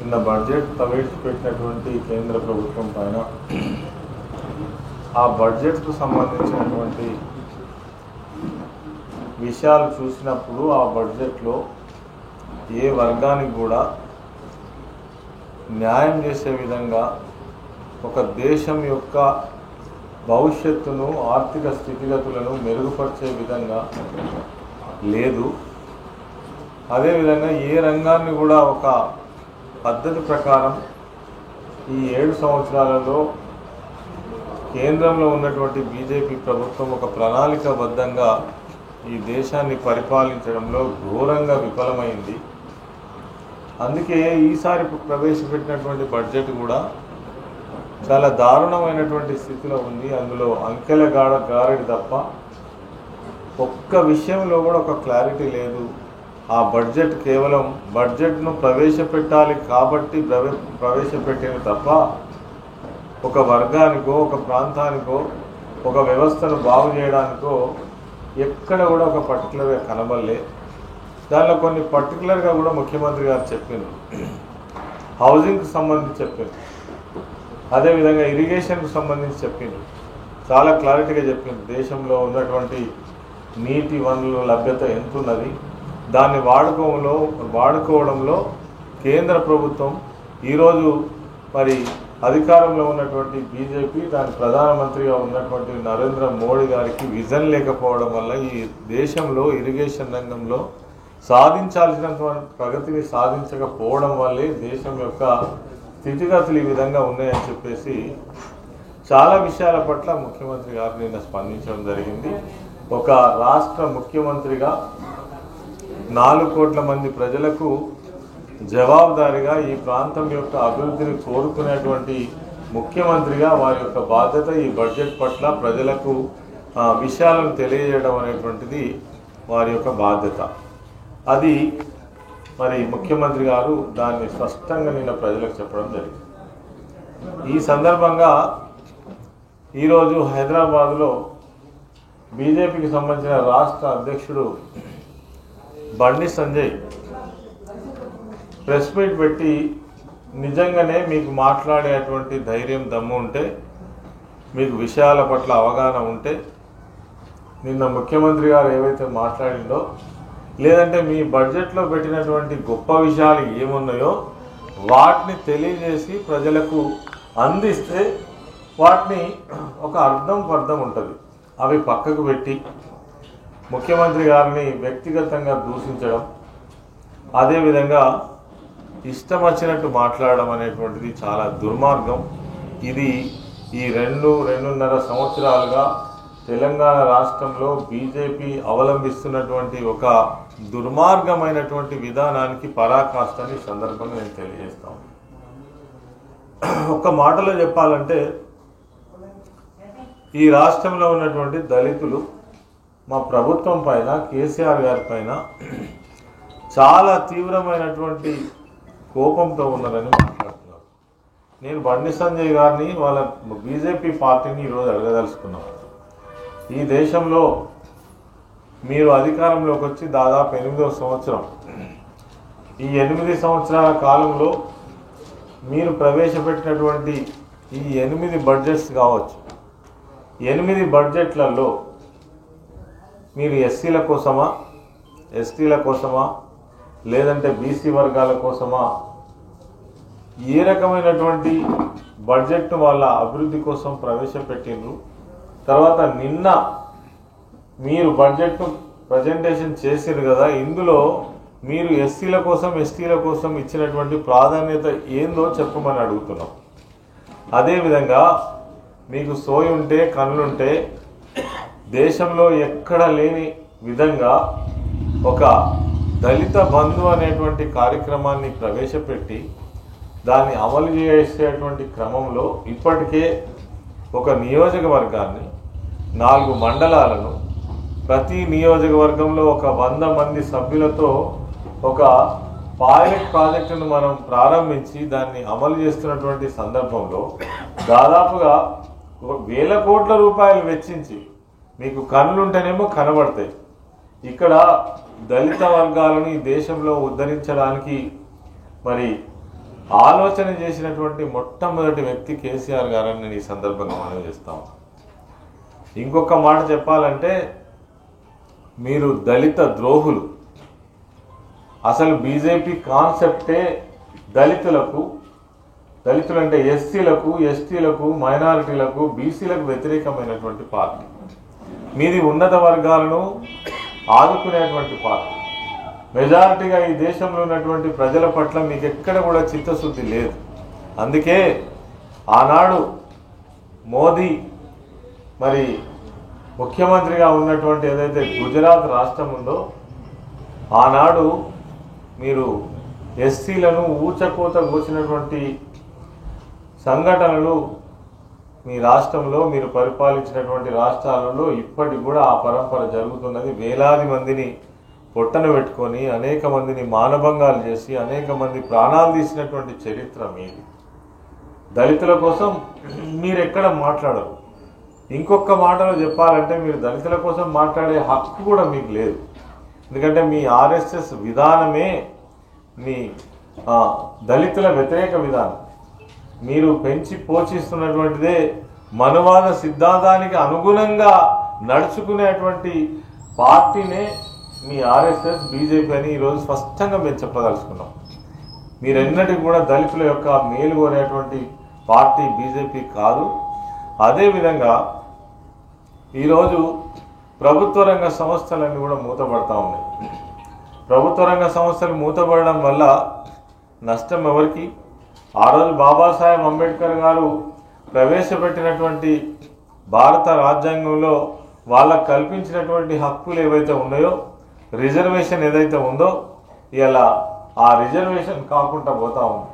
నిన్న బడ్జెట్ ప్రవేశపెట్టినటువంటి కేంద్ర ప్రభుత్వం పైన ఆ బడ్జెట్కు సంబంధించినటువంటి విషయాలు చూసినప్పుడు ఆ బడ్జెట్లో ఏ వర్గానికి కూడా న్యాయం చేసే విధంగా ఒక దేశం యొక్క భవిష్యత్తును ఆర్థిక స్థితిగతులను మెరుగుపరిచే విధంగా లేదు. అదేవిధంగా ఏ రంగాన్ని కూడా ఒక పద్ధతి ప్రకారం ఈ 7 సంవత్సరాలలో కేంద్రంలో ఉన్నటువంటి బీజేపీ ప్రభుత్వం ఒక ప్రణాళికాబద్ధంగా ఈ దేశాన్ని పరిపాలించడంలో ఘోరంగా విఫలమైంది. అందుకే ఈసారి ప్రవేశపెట్టినటువంటి బడ్జెట్ కూడా చాలా దారుణమైనటువంటి స్థితిలో ఉంది. అందులో అంకెల గారడి తప్ప ఒక్క విషయంలో కూడా ఒక క్లారిటీ లేదు. ఆ బడ్జెట్ కేవలం బడ్జెట్ను ప్రవేశపెట్టాలి కాబట్టి ప్రవేశపెట్టింది తప్ప ఒక వర్గానికో ఒక ప్రాంతానికో ఒక వ్యవస్థను బాగు చేయడానికో ఎక్కడ కూడా ఒక పర్టికులర్గా కనబడలే. దానిలో కొన్ని పర్టికులర్గా కూడా ముఖ్యమంత్రి గారు చెప్పింది. హౌసింగ్కి సంబంధించి చెప్పింది, అదేవిధంగా ఇరిగేషన్కు సంబంధించి చెప్పింది. చాలా క్లారిటీగా చెప్పింది. దేశంలో ఉన్నటువంటి నీటి వనరుల లభ్యత ఎంత ఉన్నది, దాన్ని వాడుకోవడంలో కేంద్ర ప్రభుత్వం ఈరోజు మరి అధికారంలో ఉన్నటువంటి బీజేపీ దాని ప్రధానమంత్రిగా ఉన్నటువంటి నరేంద్ర మోడీ గారికి విజన్ లేకపోవడం వల్ల ఈ దేశంలో ఇరిగేషన్ రంగంలో సాధించాల్సినటువంటి ప్రగతిని సాధించకపోవడం వల్లే దేశం యొక్క స్థితిగతులు ఈ విధంగా ఉన్నాయని చెప్పేసి చాలా విషయాల పట్ల ముఖ్యమంత్రి గారు నిన్న స్పందించడం జరిగింది. ఒక రాష్ట్ర ముఖ్యమంత్రిగా 4 కోట్ల మంది ప్రజలకు జవాబుదారీగా ఈ ప్రాంతం యొక్క అభివృద్ధిని కోరుకునేటువంటి ముఖ్యమంత్రిగా వారి యొక్క బాధ్యత ఈ బడ్జెట్ పట్ల ప్రజలకు విషయాలను తెలియజేయడం అనేటువంటిది వారి యొక్క బాధ్యత. అది మరి ముఖ్యమంత్రి గారు దాన్ని స్పష్టంగా నిన్న ప్రజలకు చెప్పడం జరిగింది. ఈ సందర్భంగా ఈరోజు హైదరాబాద్లో బీజేపీకి సంబంధించిన రాష్ట్ర అధ్యక్షుడు బండి సంజయ్ ప్రెస్ మీట్ పెట్టి నిజంగానే మీకు మాట్లాడేటువంటి ధైర్యం దమ్ము ఉంటే, మీకు విషయాల పట్ల అవగాహన ఉంటే, నిన్న ముఖ్యమంత్రి గారు ఏవైతే మాట్లాడిందో లేదంటే మీ బడ్జెట్లో పెట్టినటువంటి గొప్ప విషయాలు ఏమున్నాయో వాటిని తెలియజేసి ప్రజలకు అందిస్తే వాటిని ఒక అర్థం ఉంటుంది. అవి పక్కకు పెట్టి ముఖ్యమంత్రి గారిని వ్యక్తిగతంగా దూషించడం, అదేవిధంగా ఇష్టం వచ్చినట్టు మాట్లాడడం అనేటువంటిది చాలా దుర్మార్గం. ఇది ఈ 2.5 సంవత్సరాలుగా తెలంగాణ రాష్ట్రంలో బీజేపీ అవలంబిస్తున్నటువంటి ఒక దుర్మార్గమైనటువంటి విధానానికి పరాకాష్ఠని సందర్భంగా నేను తెలియజేస్తాను. ఒక మాటలో చెప్పాలంటే ఈ రాష్ట్రంలో ఉన్నటువంటి దళితులు మా ప్రభుత్వం పైన, కేసీఆర్ గారి పైన చాలా తీవ్రమైనటువంటి కోపంతో ఉన్నారని మాట్లాడుతున్నారు. నేను బండి సంజయ్ గారిని వాళ్ళ బీజేపీ పార్టీని ఈరోజు అడగదలుచుకున్నాను. ఈ దేశంలో మీరు అధికారంలోకి వచ్చి దాదాపు 8వ సంవత్సరం. ఈ 8 సంవత్సరాల కాలంలో మీరు ప్రవేశపెట్టినటువంటి ఈ 8 బడ్జెట్స్ కావచ్చు, 8 బడ్జెట్లలో మీరు ఎస్సీల కోసమా, ఎస్టీల కోసమా, లేదంటే బీసీ వర్గాల కోసమా, ఏ రకమైనటువంటి బడ్జెట్ను వాళ్ళ అభివృద్ధి కోసం ప్రవేశపెట్టిండ్రు? తర్వాత నిన్న మీరు బడ్జెట్ను ప్రజెంటేషన్ చేసారు కదా, ఇందులో మీరు ఎస్సీల కోసం, ఎస్టీల కోసం ఇచ్చినటువంటి ప్రాధాన్యత ఏందో చెప్పమని అడుగుతున్నాం. అదేవిధంగా మీకు సోయి ఉంటే, కన్నులుంటే దేశంలో ఎక్కడ లేని విధంగా ఒక దళిత బంధు అనేటువంటి కార్యక్రమాన్ని ప్రవేశపెట్టి దాన్ని అమలు చేసేటువంటి క్రమంలో ఇప్పటికే ఒక నియోజకవర్గాన్ని, 4 మండలాలను, ప్రతి నియోజకవర్గంలో ఒక 100 మంది సభ్యులతో ఒక పైలట్ ప్రాజెక్టును మనం ప్రారంభించి దాన్ని అమలు చేస్తున్నటువంటి సందర్భంలో దాదాపుగా 1,000 కోట్ల రూపాయలు వెచ్చించి, మీకు కన్నులుంటేనేమో కనబడతాయి, ఇక్కడ దళిత వర్గాలను ఈ దేశంలో ఉద్ధరించడానికి మరి ఆలోచన చేసినటువంటి మొట్టమొదటి వ్యక్తి కేసీఆర్ గారని నేను ఈ సందర్భంగా మనవి చేస్తాను. ఇంకొక మాట చెప్పాలంటే మీరు దళిత ద్రోహులు. అసలు బీజేపీ కాన్సెప్టే దళితులు అంటే ఎస్సీలకు, ఎస్టీలకు, మైనారిటీలకు, బీసీలకు వ్యతిరేకమైనటువంటి పార్టీ. మీది ఉన్నత వర్గాలను ఆదుకునేటువంటి పార్టీ. మెజారిటీగా ఈ దేశంలో ఉన్నటువంటి ప్రజల పట్ల మీకు ఎక్కడ కూడా చిత్తశుద్ధి లేదు. అందుకే ఆనాడు మోదీ మరి ముఖ్యమంత్రిగా ఉన్నటువంటి ఏదైతే గుజరాత్ రాష్ట్రం ఉందో ఆనాడు మీరు ఎస్సీలను ఊచకోత కూర్చున్నటువంటి సంఘటనలు మీ రాష్ట్రంలో మీరు పరిపాలించినటువంటి రాష్ట్రాలలో ఇప్పటికి కూడా ఆ పరంపర జరుగుతున్నది. వేలాది మందిని పొట్టన పెట్టుకొని అనేక మందిని మానభంగాలు చేసి అనేక మంది ప్రాణాలు తీసినటువంటి చరిత్ర మీది. దళితుల కోసం మీరు ఎక్కడ మాట్లాడరు. ఇంకొక మాటలో చెప్పాలంటే మీరు దళితుల కోసం మాట్లాడే హక్కు కూడా మీకు లేదు. ఎందుకంటే మీ ఆర్ఎస్ఎస్ విధానమే మీ దళితుల వ్యతిరేక విధానం. మీరు పెంచి పోషిస్తున్నటువంటిదే మనువాద సిద్ధాంతానికి అనుగుణంగా నడుచుకునేటువంటి పార్టీనే మీ ఆర్ఎస్ఎస్, బీజేపీ అని ఈరోజు స్పష్టంగా మేము చెప్పదలుచుకున్నాం. మీరెన్నటికి కూడా దళితుల యొక్క మేలు కోరేటువంటి పార్టీ బీజేపీ కాదు. అదేవిధంగా ఈరోజు ప్రభుత్వ రంగ సంస్థలన్నీ కూడా మూతపడతా ఉన్నాయి. ప్రభుత్వ రంగ సంస్థలు మూతపడడం వల్ల నష్టం ఎవరికి? ఆ రోజు బాబాసాహెబ్ అంబేద్కర్ గారు ప్రవేశపెట్టినటువంటి భారత రాజ్యాంగంలో వాళ్ళకు కల్పించినటువంటి హక్కులు ఏవైతే ఉన్నాయో, రిజర్వేషన్ ఏదైతే ఉందో ఇలా ఆ రిజర్వేషన్ కాకుండా పోతా ఉంది.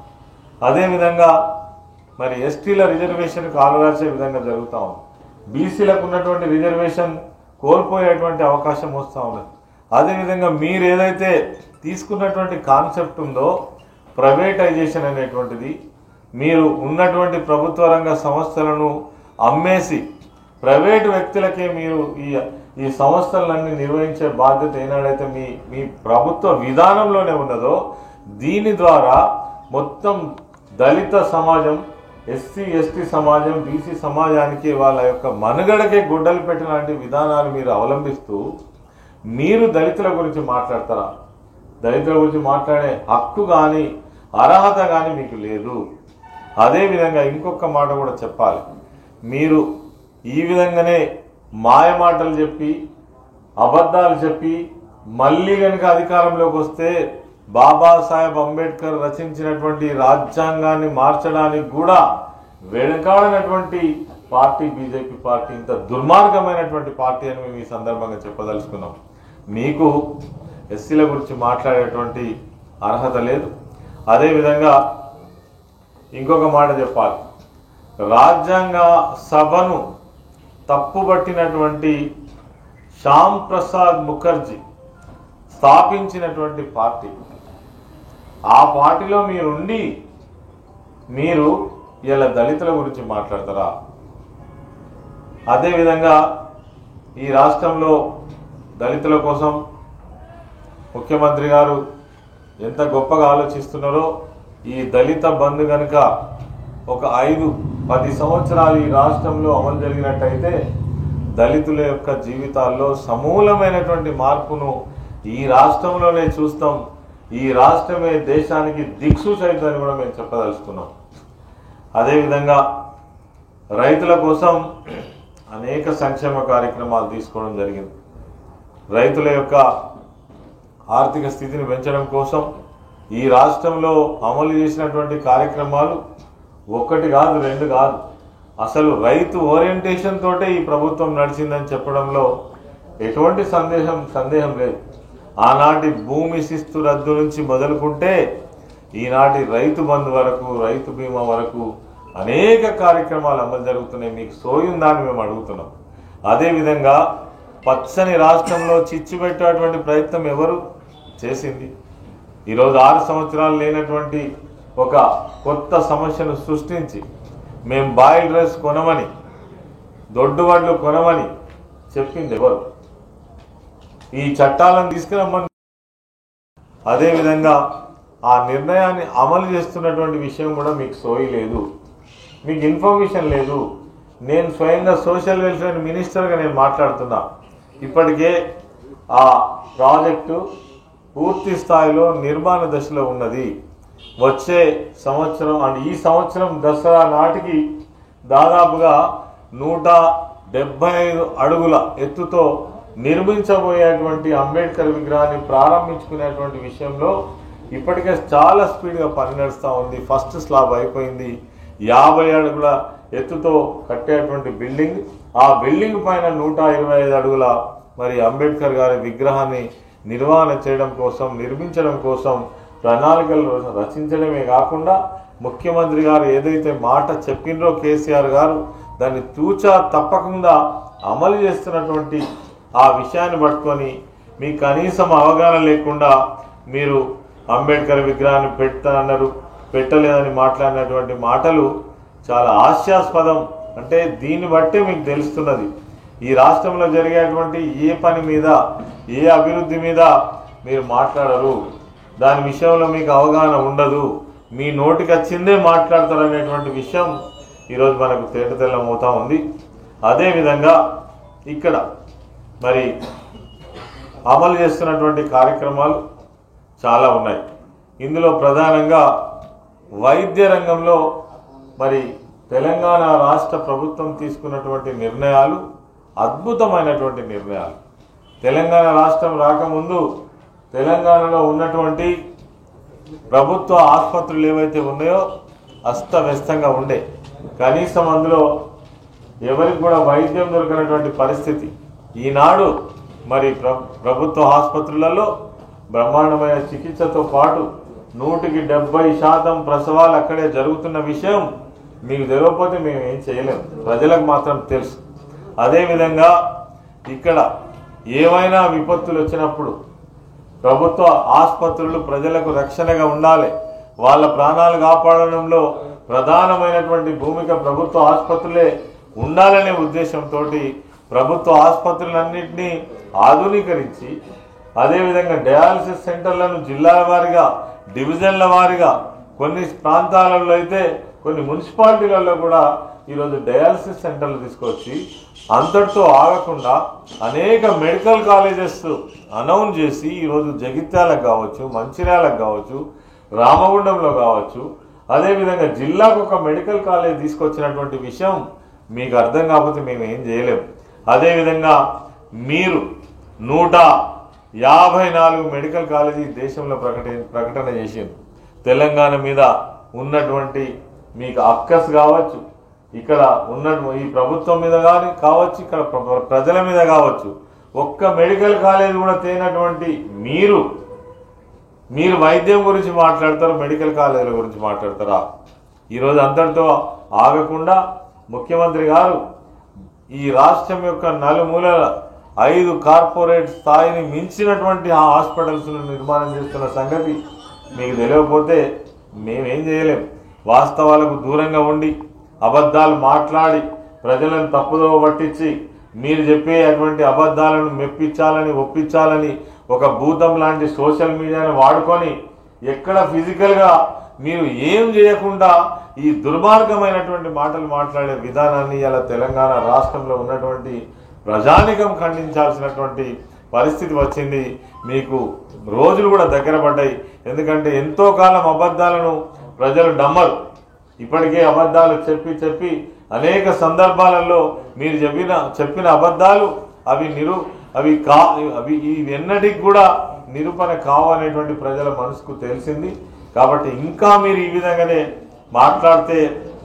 అదేవిధంగా మరి ఎస్టీల రిజర్వేషన్ కాలురాసే విధంగా జరుగుతూ ఉంది. బీసీలకు ఉన్నటువంటి రిజర్వేషన్ కోల్పోయేటువంటి అవకాశం వస్తూ ఉన్నది. అదేవిధంగా మీరు ఏదైతే తీసుకున్నటువంటి కాన్సెప్ట్ ఉందో ప్రైవేటైజేషన్ అనేటువంటిది, మీరు ఉన్నటువంటి ప్రభుత్వ రంగ సంస్థలను అమ్మేసి ప్రైవేటు వ్యక్తులకే మీరు ఈ సంస్థలన్నీ నిర్వహించే బాధ్యత ఏనాడైతే మీ ప్రభుత్వ విధానంలోనే ఉన్నదో, దీని ద్వారా మొత్తం దళిత సమాజం, ఎస్సీ ఎస్టీ సమాజం, బీసీ సమాజానికి వాళ్ళ యొక్క మనుగడకే గుడ్డలు పెట్టినలాంటి విధానాలు మీరు అవలంబిస్తూ మీరు దళితుల గురించి మాట్లాడతారా? దళితుల గురించి మాట్లాడే హక్కు కానీ అర్హత కానీ మీకు లేదు. అదేవిధంగా ఇంకొక మాట కూడా చెప్పాలి. మీరు ఈ విధంగానే మాయ మాటలు చెప్పి అబద్ధాలు చెప్పి మళ్ళీ కనుక అధికారంలోకి వస్తే బాబాసాహెబ్ అంబేద్కర్ రచించినటువంటి రాజ్యాంగాన్ని మార్చడానికి కూడా వెనకాడనటువంటి పార్టీ బీజేపీ పార్టీ. ఇంత దుర్మార్గమైనటువంటి పార్టీ అని మేము ఈ సందర్భంగా చెప్పదలుచుకున్నాం. మీకు ఎస్సీల గురించి మాట్లాడేటువంటి అర్హత లేదు. అదేవిధంగా ఇంకొక మాట చెప్పాలి. రాజ్యాంగ సభను తప్పుబట్టినటువంటి శ్యామ్ ప్రసాద్ ముఖర్జీ స్థాపించినటువంటి పార్టీ, ఆ పార్టీలో మీరుండి మీరు ఇలా దళితుల గురించి మాట్లాడతారా? అదేవిధంగా ఈ రాష్ట్రంలో దళితుల కోసం ముఖ్యమంత్రి గారు ఎంత గొప్పగా ఆలోచిస్తున్నారో, ఈ దళిత బంధు కనుక ఒక 5-10 సంవత్సరాలు ఈ రాష్ట్రంలో అమలు జరిగినట్టయితే దళితుల యొక్క జీవితాల్లో సమూలమైనటువంటి మార్పును ఈ రాష్ట్రంలోనే చూస్తాం. ఈ రాష్ట్రమే దేశానికి దిక్సూచైతుందని కూడా మేము చెప్పదలుచుకున్నాం. అదేవిధంగా రైతుల కోసం అనేక సంక్షేమ కార్యక్రమాలు తీసుకోవడం జరిగింది. రైతుల యొక్క ఆర్థిక స్థితిని పెంచడం కోసం ఈ రాష్ట్రంలో అమలు చేసినటువంటి కార్యక్రమాలు 1 కాదు 2 కాదు, అసలు రైతు ఓరియంటేషన్ తోటే ఈ ప్రభుత్వం నడిచిందని చెప్పడంలో ఎటువంటి సందేహం లేదు. ఆనాటి భూమి శిస్తు రద్దు నుంచి మొదలుకుంటే ఈనాటి రైతు బంధు వరకు, రైతు బీమా వరకు అనేక కార్యక్రమాలు అమలు జరుగుతున్నాయి. మీకు సోయుందని మేము అడుగుతున్నాం. అదేవిధంగా పచ్చని రాష్ట్రంలో చిచ్చు పెట్టేటువంటి ప్రయత్నం ఎవరు చేసింది? ఈరోజు 6 సంవత్సరాలు లేనటువంటి ఒక కొత్త సమస్యను సృష్టించి మేము బాయిల్ రైస్ కొనమని, దొడ్డు వడ్లు కొనమని చెప్పింది ఎవరు? ఈ చట్టాలను తీసుకురమ్మని. అదేవిధంగా ఆ నిర్ణయాన్ని అమలు చేస్తున్నటువంటి విషయం కూడా మీకు సోయలేదు, మీకు ఇన్ఫర్మేషన్ లేదు. నేను స్వయంగా సోషల్ వెల్ఫేర్ మినిస్టర్గా నేను మాట్లాడుతున్నా. ఇప్పటికే ఆ ప్రాజెక్టు పూర్తి స్థాయిలో నిర్మాణ దశలో ఉన్నది. వచ్చే సంవత్సరం అంటే ఈ సంవత్సరం దసరా నాటికి దాదాపుగా 175 అడుగుల ఎత్తుతో నిర్మించబోయేటువంటి అంబేద్కర్ విగ్రహాన్ని ప్రారంభించుకునేటువంటి విషయంలో ఇప్పటికే చాలా స్పీడ్గా పని నడుస్తూ ఉంది. ఫస్ట్ స్లాబ్ అయిపోయింది. 50 అడుగుల ఎత్తుతో కట్టేటువంటి బిల్డింగ్, ఆ బిల్డింగ్ పైన 125 అడుగుల మరి అంబేద్కర్ గారి విగ్రహాన్ని నిర్వహణ చేయడం కోసం, నిర్మించడం కోసం ప్రణాళికలు రచించడమే కాకుండా ముఖ్యమంత్రి గారు ఏదైతే మాట చెప్పినరో కేసీఆర్ గారు దాన్ని తూచా తప్పకుండా అమలు చేస్తున్నటువంటి ఆ విషయాన్ని పట్టుకొని మీ కనీసం అవగాహన లేకుండా మీరు అంబేద్కర్ విగ్రహాన్ని పెడతానన్నారు, పెట్టలేదని మాట్లాడినటువంటి మాటలు చాలా హాస్యాస్పదం. అంటే దీన్ని బట్టి మీకు తెలుస్తున్నది ఈ రాష్ట్రంలో జరిగేటువంటి ఏ పని మీద, ఏ అభివృద్ధి మీద మీరు మాట్లాడరు, దాని విషయంలో మీకు అవగాహన ఉండదు, మీ నోటికి వచ్చిందే మాట్లాడతారు అనేటువంటి విషయం ఈరోజు మనకు తేటతెల్లమవుతా ఉంది. అదేవిధంగా ఇక్కడ మరి అమలు చేస్తున్నటువంటి కార్యక్రమాలు చాలా ఉన్నాయి. ఇందులో ప్రధానంగా వైద్య రంగంలో మరి తెలంగాణ రాష్ట్ర ప్రభుత్వం తీసుకున్నటువంటి నిర్ణయాలు అద్భుతమైనటువంటి నిర్ణయాలు. తెలంగాణ రాష్ట్రం రాకముందు తెలంగాణలో ఉన్నటువంటి ప్రభుత్వ ఆసుపత్రులు ఏవైతే ఉన్నాయో అస్తవ్యస్తంగా ఉండే, కనీసం అందులో ఎవరికి కూడా వైద్యం దొరికినటువంటి పరిస్థితి. ఈనాడు మరి ప్రభుత్వ ఆసుపత్రులలో బ్రహ్మాండమైన చికిత్సతో పాటు 170% ప్రసవాలు అక్కడే జరుగుతున్న విషయం మీకు తెలియకపోతే మేము ఏం చేయలేము, ప్రజలకు మాత్రం తెలుసు. అదేవిధంగా ఇక్కడ ఏమైనా విపత్తులు వచ్చినప్పుడు ప్రభుత్వ ఆసుపత్రులు ప్రజలకు రక్షణగా ఉండాలి, వాళ్ళ ప్రాణాలు కాపాడడంలో ప్రధానమైనటువంటి భూమిక ప్రభుత్వ ఆసుపత్రులే ఉండాలనే ఉద్దేశంతో ప్రభుత్వ ఆసుపత్రులన్నింటినీ ఆధునీకరించి, అదేవిధంగా డయాలసిస్ సెంటర్లను జిల్లాల వారీగా, డివిజన్ల వారీగా, కొన్ని ప్రాంతాలలో అయితే కొన్ని మున్సిపాలిటీలలో కూడా ఈరోజు డయాలసిస్ సెంటర్లు తీసుకొచ్చి అంతటితో ఆగకుండా అనేక మెడికల్ కాలేజెస్ అనౌన్స్ చేసి ఈరోజు జగిత్యాలకు కావచ్చు, మంచిర్యాలకు కావచ్చు, రామగుండంలో కావచ్చు, అదేవిధంగా జిల్లాకు ఒక మెడికల్ కాలేజ్ తీసుకొచ్చినటువంటి విషయం మీకు అర్థం కాకపోతే మేము ఏం చేయలేము. అదేవిధంగా మీరు 154 మెడికల్ కాలేజీ దేశంలో ప్రకటన చేసింది. తెలంగాణ మీద ఉన్నటువంటి మీకు అక్కస్ కావచ్చు, ఇక్కడ ఉన్న ఈ ప్రభుత్వం మీద కానీ కావచ్చు, ఇక్కడ ప్రజల మీద కావచ్చు, ఒక్క మెడికల్ కాలేజ్ కూడా తేనటువంటి మీరు వైద్యం గురించి మాట్లాడతారు, మెడికల్ కాలేజీల గురించి మాట్లాడతారా? ఈరోజు అంతటితో ఆగకుండా ముఖ్యమంత్రి గారు ఈ రాష్ట్రం యొక్క నలుమూలల 5 కార్పొరేట్ స్థాయిని మించినటువంటి ఆ హాస్పిటల్స్ను నిర్మాణం చేస్తున్న సంగతి మీకు తెలియకపోతే మేమేం చేయలేం. వాస్తవాలకు దూరంగా ఉండి అబద్ధాలు మాట్లాడి ప్రజలను తప్పుదోవ పట్టించి మీరు చెప్పే అటువంటి అబద్ధాలను మెప్పించాలని, ఒప్పించాలని ఒక భూతం లాంటి సోషల్ మీడియాను వాడుకొని ఎక్కడ ఫిజికల్గా మీరు ఏం చేయకుండా ఈ దుర్మార్గమైనటువంటి మాటలు మాట్లాడే విధానాన్ని ఇలా తెలంగాణ రాష్ట్రంలో ఉన్నటువంటి ప్రజానికం ఖండించాల్సినటువంటి పరిస్థితి వచ్చింది. మీకు రోజులు కూడా దగ్గర పడ్డాయి. ఎందుకంటే ఎంతో కాలం అబద్ధాలను ప్రజలు నమ్మరు. ఇప్పటికే అబద్ధాలు చెప్పి అనేక సందర్భాలలో మీరు చెప్పిన అబద్ధాలు అవి ఎన్నటికి కూడా నిరూపణ కావు అనేటువంటి ప్రజల మనసుకు తెలిసింది. కాబట్టి ఇంకా మీరు ఈ విధంగానే మాట్లాడితే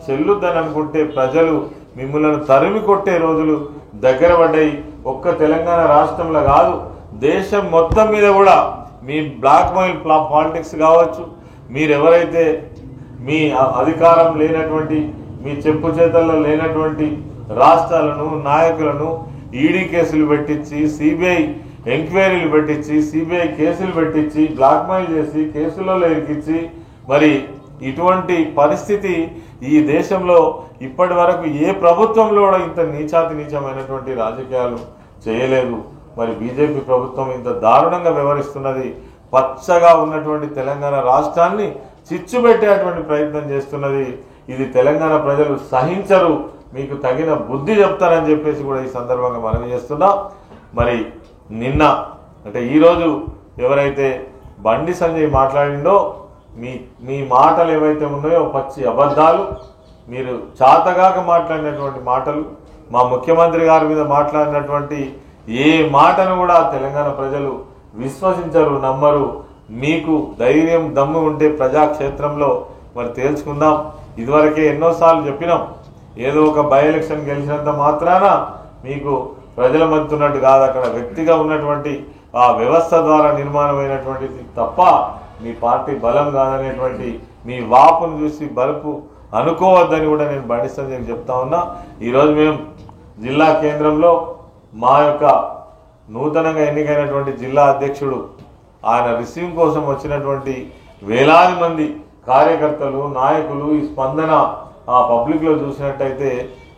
చెల్లుద్దని అనుకుంటే ప్రజలు మిమ్మల్ని తరిమి కొట్టే రోజులు దగ్గర పడ్డాయి. ఒక్క తెలంగాణ రాష్ట్రంలో కాదు, దేశం మొత్తం మీద కూడా మీ బ్లాక్ మెయిల్ పాలిటిక్స్ కావచ్చు, మీరెవరైతే మీ అధికారం లేనటువంటి, మీ చెప్పు చేతల్లో లేనటువంటి రాష్ట్రాలను, నాయకులను ఈడీ కేసులు పెట్టించి, సిబిఐ ఎంక్వైరీలు పెట్టించి, సిబిఐ కేసులు పెట్టించి, బ్లాక్మెయిల్ చేసి కేసులలో ఇరికించి, మరి ఇటువంటి పరిస్థితి ఈ దేశంలో ఇప్పటి వరకు ఏ ప్రభుత్వంలో కూడా ఇంత నీచమైనటువంటి రాజకీయాలు చేయలేదు. మరి బీజేపీ ప్రభుత్వం ఇంత దారుణంగా వ్యవహరిస్తున్నది. పచ్చగా ఉన్నటువంటి తెలంగాణ రాష్ట్రాన్ని చిచ్చుపెట్టేటువంటి ప్రయత్నం చేస్తున్నది. ఇది తెలంగాణ ప్రజలు సహించరు, మీకు తగిన బుద్ధి చెప్తారని చెప్పేసి కూడా ఈ సందర్భంగా మనవి చేస్తున్నా. మరి నిన్న అంటే ఈరోజు ఎవరైతే బండి సంజయ్ మాట్లాడిండో మీ మాటలు ఏవైతే ఉన్నాయో పచ్చి అబద్ధాలు, మీరు చాతగాక మాట్లాడినటువంటి మాటలు, మా ముఖ్యమంత్రి గారి మీద మాట్లాడినటువంటి ఏ మాటను కూడా తెలంగాణ ప్రజలు విశ్వసించరు, నమ్మరు. మీకు ధైర్యం దమ్ము ఉంటే ప్రజాక్షేత్రంలో మరి తేల్చుకుందాం. ఇదివరకే ఎన్నోసార్లు చెప్పినాం, ఏదో ఒక బై ఎలక్షన్ గెలిచినంత మాత్రాన మీకు ప్రజల మధ్య ఉన్నట్టు కాదు, అక్కడ వ్యక్తిగా ఉన్నటువంటి ఆ వ్యవస్థ ద్వారా నిర్మాణమైనటువంటిది తప్ప మీ పార్టీ బలం కాదనేటువంటి మీ వాపును చూసి బలుపు అనుకోవద్దని కూడా నేను బండి సంజయ్కి చెప్తా ఉన్నా. ఈరోజు మేము జిల్లా కేంద్రంలో మా యొక్క నూతనంగా ఎన్నికైనటువంటి జిల్లా అధ్యక్షుడు ఆయన రిసీవింగ్ కోసం వచ్చినటువంటి వేలాది మంది కార్యకర్తలు నాయకులు ఈ స్పందన ఆ పబ్లిక్లో చూసినట్టయితే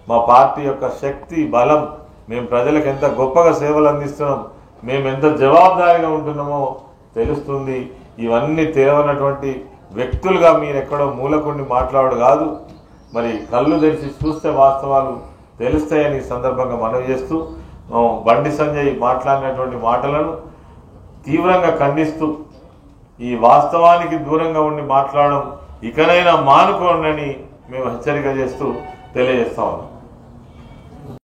మా పార్టీ యొక్క శక్తి బలం, మేము ప్రజలకు ఎంత గొప్పగా సేవలు అందిస్తున్నాం, మేము ఎంత జవాబుదారీగా ఉంటున్నామో తెలుస్తుంది. ఇవన్నీ తెలియనటువంటి వ్యక్తులుగా మీరు ఎక్కడో మూలకుండి మాట్లాడు కాదు, మరి కళ్ళు తెరిచి చూస్తే వాస్తవాలు తెలుస్తాయని ఈ సందర్భంగా మనవి చేస్తూ బండి సంజయ్ మాట్లాడినటువంటి మాటలను తీవ్రంగా ఖండిస్తూ ఈ వాస్తవానికి దూరంగా ఉండి మాట్లాడడం ఇకనైనా మానుకోండి మేము హెచ్చరిక చేస్తూ తెలియజేస్తా ఉన్నాం.